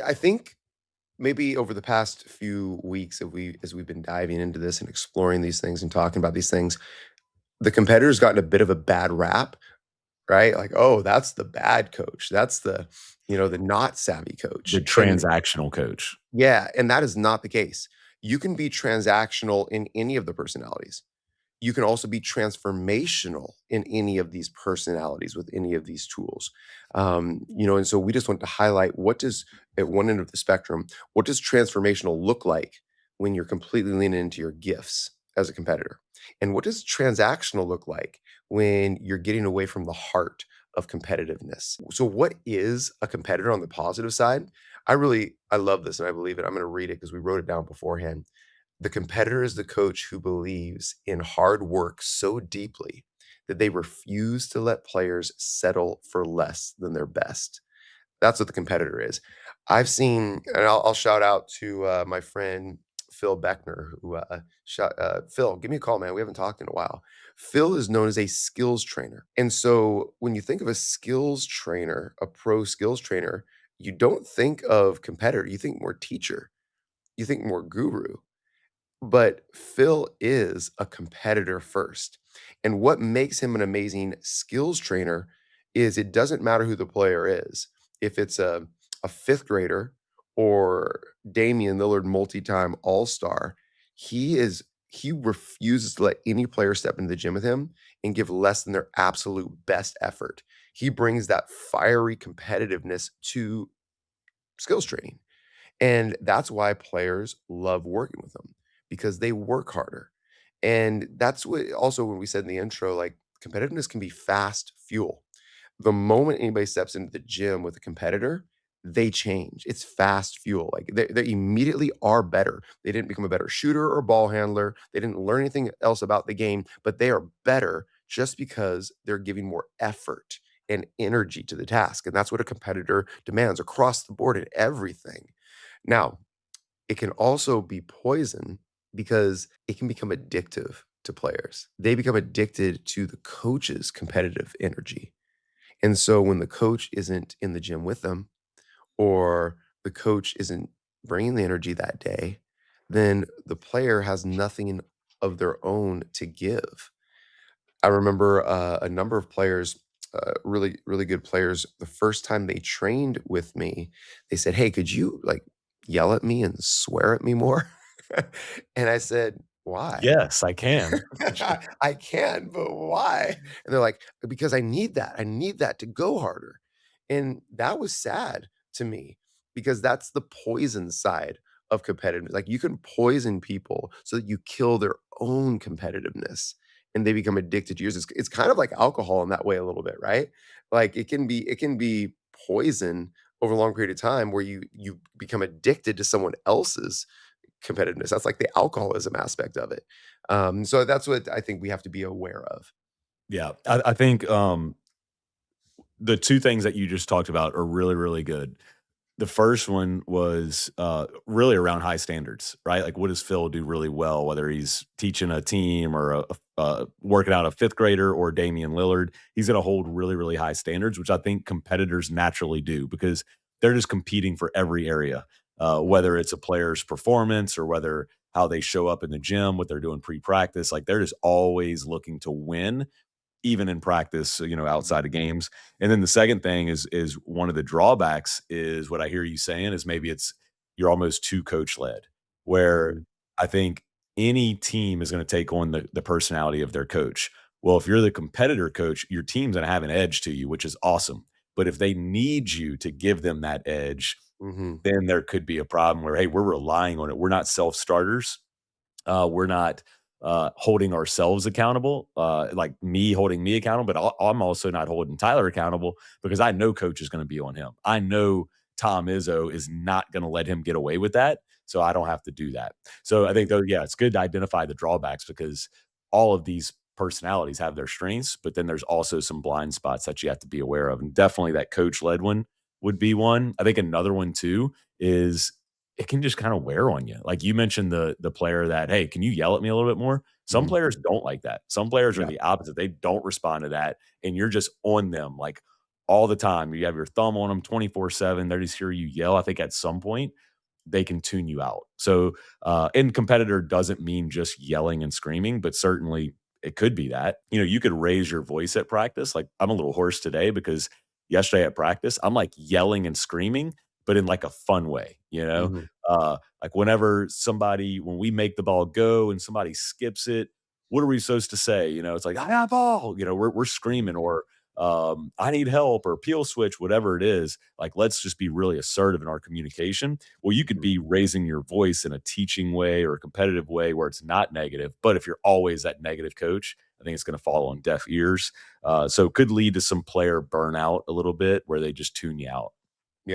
I think maybe over the past few weeks, as we've been diving into this and exploring these things and talking about these things, the competitor's gotten a bit of a bad rap, right? Like, "Oh, that's the bad coach. That's the, the not savvy The coach." And transactional coach. yeah, and that is not the case. You can be transactional in any of the personalities. You can also be transformational in any of these personalities with any of these tools. And so we just want to highlight what does at one end of the spectrum, what does transformational look like when you're completely leaning into your gifts as a competitor? And what does transactional look like when you're getting away from the heart of competitiveness? So what is a competitor on the positive side? I love this and I believe it. I'm going to read it because we wrote it down beforehand. The competitor is the coach who believes in hard work so deeply that they refuse to let players settle for less than their best. That's what the competitor is. I've seen, and I'll shout out to my friend Phil Beckner, who Phil, give me a call, man. We haven't talked in a while. Phil is known as a skills trainer, and so when you think of a skills trainer, a pro skills trainer, you don't think of competitor. You think more teacher. You think more guru. But Phil is a competitor first. And what makes him an amazing skills trainer is it doesn't matter who the player is. If it's a fifth grader or Damian Lillard, multi-time all-star, he refuses to let any player step into the gym with him and give less than their absolute best effort. He brings that fiery competitiveness to skills training. And that's why players love working with them because they work harder. And that's what also when we said in the intro, like competitiveness can be fast fuel. The moment anybody steps into the gym with a competitor, they change. It's fast fuel. Like they immediately are better. They didn't become a better shooter or ball handler. They didn't learn anything else about the game, but they are better just because they're giving more effort and energy to the task. And that's what a competitor demands across the board in everything. Now, it can also be poison because it can become addictive to players. They become addicted to the coach's competitive energy. And so when the coach isn't in the gym with them or the coach isn't bringing the energy that day, then the player has nothing of their own to give. I remember a number of players, really, really good players, the first time they trained with me, they said, "Hey, could you like yell at me and swear at me more?" And I said, "Why?" Yes, I can. I can, but why? And they're like, "Because I need that. I need that to go harder." And that was sad to me because that's the poison side of competitiveness. Like you can poison people so that you kill their own competitiveness and they become addicted to yours. It's kind of like alcohol in that way a little bit, right? Like it can be poison over a long period of time where you become addicted to someone else's competitiveness. That's like the alcoholism aspect of it. So that's what I think we have to be aware of. Yeah, I think, the 2 things that you just talked about are really, really good. The first one was, really around high standards, right? Like, what does Phil do really well, whether he's teaching a team or working out a 5th grader or Damian Lillard, he's gonna hold really, really high standards, which I think competitors naturally do because they're just competing for every area, whether it's a player's performance or whether how they show up in the gym, what they're doing pre-practice, like, they're just always looking to win even in practice, outside of games. And then the second thing is one of the drawbacks is what I hear you saying is maybe it's you're almost too coach led, where Mhm. I think any team is going to take on the personality of their coach. Well, if you're the competitor coach, your team's going to have an edge to you, which is awesome. But if they need you to give them that edge, Mhm. then there could be a problem where, hey, we're relying on it. We're not self starters, we're not holding ourselves accountable, like me holding me accountable, but I'm also not holding Tyler accountable because I know coach is going to be on him. I know Tom Izzo is not going to let him get away with that. So I don't have to do that. So I think though, yeah, it's good to identify the drawbacks because all of these personalities have their strengths, but then there's also some blind spots that you have to be aware of. And definitely that coach led one would be one. I think another one too is it can just kinda wear on you. Like you mentioned the player that, "Hey, can you yell at me a little bit more?" Some Mhm. players don't like that. Some players are Yeah. the opposite. They don't respond to that, and you're just on them, like, all the time. You have your thumb on them 24/7. They just hear you yell. I think at some point they can tune you out. So, and competitor doesn't mean just yelling and screaming, but certainly it could be that. You could raise your voice at practice. Like I'm a little hoarse today because yesterday at practice, I'm like yelling and screaming, but in like a fun way, Mhm. like when we make the ball go and somebody skips it, what are we supposed to say? It's like, I got ball, we're screaming or I need help or peel switch, whatever it is. Like, let's just be really assertive in our communication. Well, you could Mhm. be raising your voice in a teaching way or a competitive way where it's not negative. But if you're always that negative coach, I think it's going to fall on deaf ears. So it could lead to some player burnout a little bit where they just tune you out.